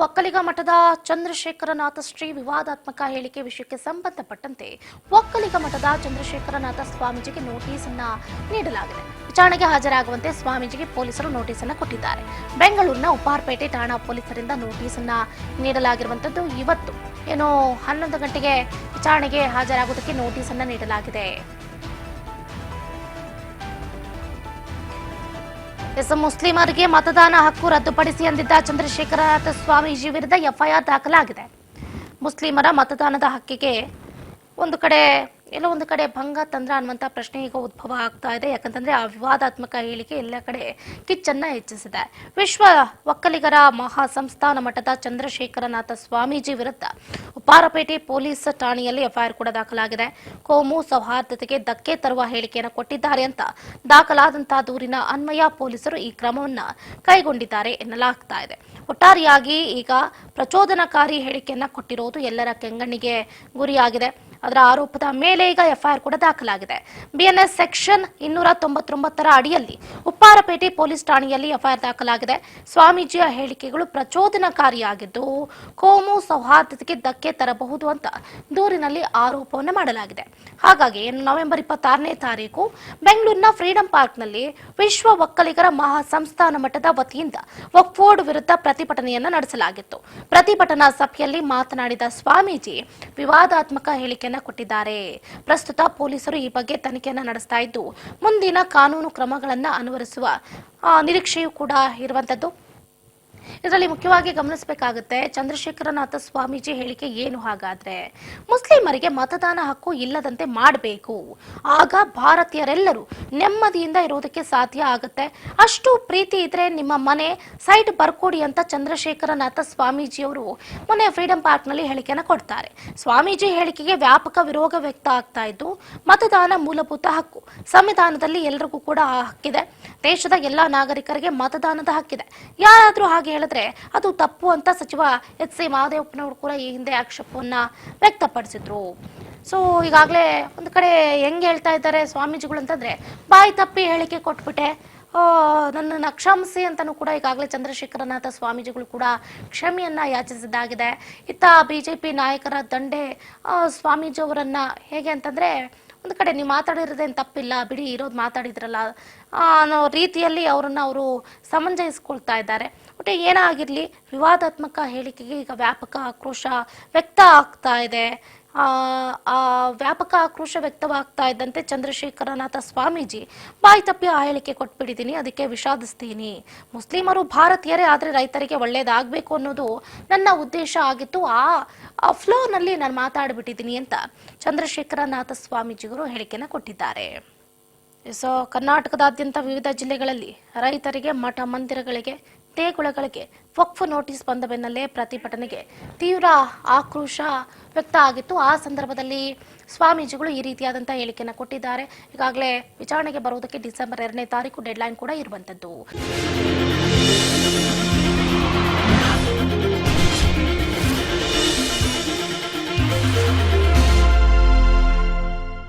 ಒಕ್ಕಲಿಗ ಮಠದ ಚಂದ್ರಶೇಖರನಾಥ ಶ್ರೀ ವಿವಾದಾತ್ಮಕ ಹೇಳಿಕೆ ವಿಷಯಕ್ಕೆ ಸಂಬಂಧಪಟ್ಟಂತೆ ಒಕ್ಕಲಿಗ ಮಠದ ಚಂದ್ರಶೇಖರನಾಥ ಸ್ವಾಮೀಜಿಗೆ ನೋಟಿಸ್ ಅನ್ನು ನೀಡಲಾಗಿದೆ. ವಿಚಾರಣೆಗೆ ಹಾಜರಾಗುವಂತೆ ಸ್ವಾಮೀಜಿಗೆ ಪೊಲೀಸರು ನೋಟಿಸ್ ಅನ್ನು ಕೊಟ್ಟಿದ್ದಾರೆ. ಬೆಂಗಳೂರಿನ ಉಪ್ಪಾರಪೇಟೆ ಠಾಣಾ ಪೊಲೀಸರಿಂದ ನೋಟಿಸ್ ಅನ್ನು ನೀಡಲಾಗಿರುವಂತದ್ದು. ಇವತ್ತು 11 ಗಂಟೆಗೆ ವಿಚಾರಣೆಗೆ ಹಾಜರಾಗುವುದಕ್ಕೆ ನೋಟಿಸ್ ಅನ್ನು ನೀಡಲಾಗಿದೆ. ಮುಸ್ಲಿಮರಿಗೆ ಮತದಾನ ಹಕ್ಕು ರದ್ದುಪಡಿಸಿ ಅಂದಿದ್ದ ಚಂದ್ರಶೇಖರನಾಥ ಸ್ವಾಮೀಜಿ ವಿರುದ್ಧ ಎಫ್ಐಆರ್ ದಾಖಲಾಗಿದೆ. ಮುಸ್ಲಿಮರ ಮತದಾನದ ಹಕ್ಕಿಗೆ ಎಲ್ಲೋ ಒಂದು ಕಡೆ ಭಂಗ ತಂದ್ರ ಅನ್ನುವಂತ ಪ್ರಶ್ನೆ ಈಗ ಉದ್ಭವ ಆಗ್ತಾ ಇದೆ. ಯಾಕಂತಂದ್ರೆ ಆ ವಿವಾದಾತ್ಮಕ ಹೇಳಿಕೆ ಎಲ್ಲ ಕಡೆ ಕಿಚ್ಚನ್ನ ಹೆಚ್ಚಿಸಿದೆ. ವಿಶ್ವ ಒಕ್ಕಲಿಗರ ಮಹಾಸಂಸ್ಥಾನ ಮಠದ ಚಂದ್ರಶೇಖರನಾಥ ಸ್ವಾಮೀಜಿ ವಿರುದ್ಧ ಉಪ್ಪಾರಪೇಟೆ ಪೊಲೀಸ್ ಠಾಣೆಯಲ್ಲಿ ಎಫ್ಐಆರ್ ಕೂಡ ದಾಖಲಾಗಿದೆ. ಕೋಮು ಸೌಹಾರ್ದತೆಗೆ ಧಕ್ಕೆ ತರುವ ಹೇಳಿಕೆಯನ್ನು ಕೊಟ್ಟಿದ್ದಾರೆ ಅಂತ ದಾಖಲಾದಂತಹ ದೂರಿನ ಅನ್ವಯ ಪೊಲೀಸರು ಈ ಕ್ರಮವನ್ನ ಕೈಗೊಂಡಿದ್ದಾರೆ ಎನ್ನಲಾಗ್ತಾ ಇದೆ. ಒಟ್ಟಾರೆಯಾಗಿ ಈಗ ಪ್ರಚೋದನಕಾರಿ ಹೇಳಿಕೆಯನ್ನ ಕೊಟ್ಟಿರೋದು ಎಲ್ಲರ ಕೆಂಗಣ್ಣಿಗೆ ಗುರಿಯಾಗಿದೆ. ಅದರ ಆರೋಪದ ಮೇಲೆ ಈಗ ಎಫ್ಐಆರ್ ಕೂಡ ದಾಖಲಾಗಿದೆ. ಬಿಎನ್ಎಸ್ ಸೆಕ್ಷನ್ 299 ಅಡಿಯಲ್ಲಿ ಉಪ್ಪಾರಪೇಟೆ ಪೊಲೀಸ್ ಠಾಣೆಯಲ್ಲಿ ಎಫ್ಐಆರ್ ದಾಖಲಾಗಿದೆ. ಸ್ವಾಮೀಜಿಯ ಹೇಳಿಕೆಗಳು ಪ್ರಚೋದನಕಾರಿಯಾಗಿದ್ದು ಕೋಮು ಸೌಹಾರ್ದತೆಗೆ ಧಕ್ಕೆ ತರಬಹುದು ಅಂತ ದೂರಿನಲ್ಲಿ ಆರೋಪವನ್ನು ಮಾಡಲಾಗಿದೆ. ಹಾಗಾಗಿ ನವೆಂಬರ್ 26ನೇ ತಾರೀಕು ಬೆಂಗಳೂರಿನ ಫ್ರೀಡಂ ಪಾರ್ಕ್ನಲ್ಲಿ ವಿಶ್ವ ಒಕ್ಕಲಿಗರ ಮಹಾಸಂಸ್ಥಾನ ಮಠದ ವತಿಯಿಂದ ವಕ್ಫ್ ಬೋರ್ಡ್ ವಿರುದ್ಧ ಪ್ರತಿಭಟನೆಯನ್ನು ನಡೆಸಲಾಗಿತ್ತು. ಪ್ರತಿಭಟನಾ ಸಭೆಯಲ್ಲಿ ಮಾತನಾಡಿದ ಸ್ವಾಮೀಜಿ ವಿವಾದಾತ್ಮಕ ಹೇಳಿಕೆಯನ್ನು ಕೊಟ್ಟಿದ್ದಾರೆ. ಪ್ರಸ್ತುತ ಪೊಲೀಸರು ಈ ಬಗ್ಗೆ ತನಿಖೆಯನ್ನು ನಡೆಸ್ತಾ ಇದ್ದು ಮುಂದಿನ ಕಾನೂನು ಕ್ರಮಗಳನ್ನು ಅನುಸರಿಸುವ ನಿರೀಕ್ಷೆಯೂ ಕೂಡ ಇರುವಂತದ್ದು. ಇದರಲ್ಲಿ ಮುಖ್ಯವಾಗಿ ಗಮನಿಸಬೇಕಾಗುತ್ತೆ, ಚಂದ್ರಶೇಖರನಾಥ ಸ್ವಾಮೀಜಿ ಹೇಳಿಕೆ ಏನು? ಹಾಗಾದ್ರೆ ಮುಸ್ಲಿಮರಿಗೆ ಮತದಾನ ಹಕ್ಕು ಇಲ್ಲದಂತೆ ಮಾಡಬೇಕು, ಆಗ ಭಾರತೀಯರೆಲ್ಲರೂ ನೆಮ್ಮದಿಯಿಂದ ಇರೋದಕ್ಕೆ ಸಾಧ್ಯ ಆಗುತ್ತೆ. ಅಷ್ಟು ಪ್ರೀತಿ ಇದ್ರೆ ನಿಮ್ಮ ಮನೆ ಸೈಟ್ ಬರ್ಕೊಡಿ ಅಂತ ಚಂದ್ರಶೇಖರನಾಥ ಸ್ವಾಮೀಜಿಯವರು ಮೊನ್ನೆ ಫ್ರೀಡಂ ಪಾರ್ಕ್ ನಲ್ಲಿ ಹೇಳಿಕೆಯನ್ನು ಕೊಡ್ತಾರೆ. ಸ್ವಾಮೀಜಿ ಹೇಳಿಕೆಗೆ ವ್ಯಾಪಕ ವಿರೋಧ ವ್ಯಕ್ತ ಆಗ್ತಾ ಇದ್ದು, ಮತದಾನ ಮೂಲಭೂತ ಹಕ್ಕು, ಸಂವಿಧಾನದಲ್ಲಿ ಎಲ್ಲರಿಗೂ ಕೂಡ ಆ ಹಕ್ಕಿದೆ. ದೇಶದ ಎಲ್ಲಾ ನಾಗರಿಕರಿಗೆ ಮತದಾನದ ಹಕ್ಕಿದೆ. ಯಾರಾದ್ರೂ ಹಾಗೆ ಹೇಳಿದ್ರೆ ಅದು ತಪ್ಪು ಅಂತ ಸಚಿವ ಎಚ್.ಸಿ. ಮಹದೇವಪ್ಪನವರು ಕೂಡ ಈ ಹಿಂದೆ ಆಕ್ಷೇಪವನ್ನ ವ್ಯಕ್ತಪಡಿಸಿದ್ರು. ಸೊ ಈಗಾಗಲೇ ಒಂದು ಕಡೆ ಹೆಂಗ್ ಹೇಳ್ತಾ ಇದ್ದಾರೆ ಸ್ವಾಮೀಜಿಗಳು ಅಂತಂದ್ರೆ, ಬಾಯಿ ತಪ್ಪಿ ಹೇಳಿಕೆ ಕೊಟ್ಬಿಟ್ಟೆ, ನನ್ನನ್ನು ಕ್ಷಮಿಸಿ ಅಂತಾನೂ ಕೂಡ ಈಗಾಗಲೇ ಚಂದ್ರಶೇಖರನಾಥ ಸ್ವಾಮೀಜಿಗಳು ಕೂಡ ಕ್ಷಮೆಯನ್ನ ಯಾಚಿಸಿದ್ದಾಗಿದೆ. ಇತ್ತ ಬಿಜೆಪಿ ನಾಯಕರ ದಂಡೆ ಸ್ವಾಮೀಜಿ ಅವರನ್ನ ಹೇಗೆ ಅಂತಂದ್ರೆ, ಒಂದು ಕಡೆ ನೀವು ಮಾತಾಡಿರೋದೇನು ತಪ್ಪಿಲ್ಲ ಬಿಡಿ, ಇರೋದು ಮಾತಾಡಿದ್ರಲ್ಲ ಅನ್ನೋ ರೀತಿಯಲ್ಲಿ ಅವರು ಸಮಂಜಯಿಸ್ಕೊಳ್ತಾ ಇದ್ದಾರೆ. ಒಟ್ಟೆ ಏನಾಗಿರ್ಲಿ, ವಿವಾದಾತ್ಮಕ ಹೇಳಿಕೆಗೆ ಈಗ ವ್ಯಾಪಕ ಆಕ್ರೋಶ ವ್ಯಕ್ತ ಆಗ್ತಾ ಇದೆ. ವ್ಯಾಪಕ ಆಕ್ರೋಶ ವ್ಯಕ್ತವಾಗ್ತಾ ಇದ್ದಂತೆ ಚಂದ್ರಶೇಖರನಾಥ ಸ್ವಾಮೀಜಿ ಬಾಯಿ ತಪ್ಪಿ ಆ ಹೇಳಿಕೆ ಕೊಟ್ಬಿಟ್ಟಿದ್ದೀನಿ, ಅದಕ್ಕೆ ವಿಷಾದಿಸ್ತೀನಿ. ಮುಸ್ಲಿಮರು ಭಾರತೀಯರೇ ಆದ್ರೆ ರೈತರಿಗೆ ಒಳ್ಳೇದಾಗಬೇಕು ಅನ್ನೋದು ನನ್ನ ಉದ್ದೇಶ ಆಗಿತ್ತು. ಆ ಫ್ಲೋನಲ್ಲಿ ನಾನು ಮಾತಾಡ್ಬಿಟ್ಟಿದ್ದೀನಿ ಅಂತ ಚಂದ್ರಶೇಖರನಾಥ ಸ್ವಾಮೀಜಿಗಳು ಹೇಳಿಕೆನ ಕೊಟ್ಟಿದ್ದಾರೆ. ಸೊ ಕರ್ನಾಟಕದಾದ್ಯಂತ ವಿವಿಧ ಜಿಲ್ಲೆಗಳಲ್ಲಿ ರೈತರಿಗೆ, ಮಠ ಮಂದಿರಗಳಿಗೆ, ದೇಗುಲಗಳಿಗೆ ವಕ್ಫ್ ನೋಟಿಸ್ ಬಂದ ಬೆನ್ನಲ್ಲೇ ಪ್ರತಿಭಟನೆಗೆ ತೀವ್ರ ಆಕ್ರೋಶ ವ್ಯಕ್ತ ಆಗಿತ್ತು. ಆ ಸಂದರ್ಭದಲ್ಲಿ ಸ್ವಾಮೀಜಿಗಳು ಈ ರೀತಿಯಾದಂತಹ ಹೇಳಿಕೆಯನ್ನು ಕೊಟ್ಟಿದ್ದಾರೆ. ಈಗಾಗಲೇ ವಿಚಾರಣೆಗೆ ಬರುವುದಕ್ಕೆ ಡಿಸೆಂಬರ್ 2ನೇ ತಾರೀಕು ಡೆಡ್ಲೈನ್ ಕೂಡ ಇರುವಂತದ್ದು.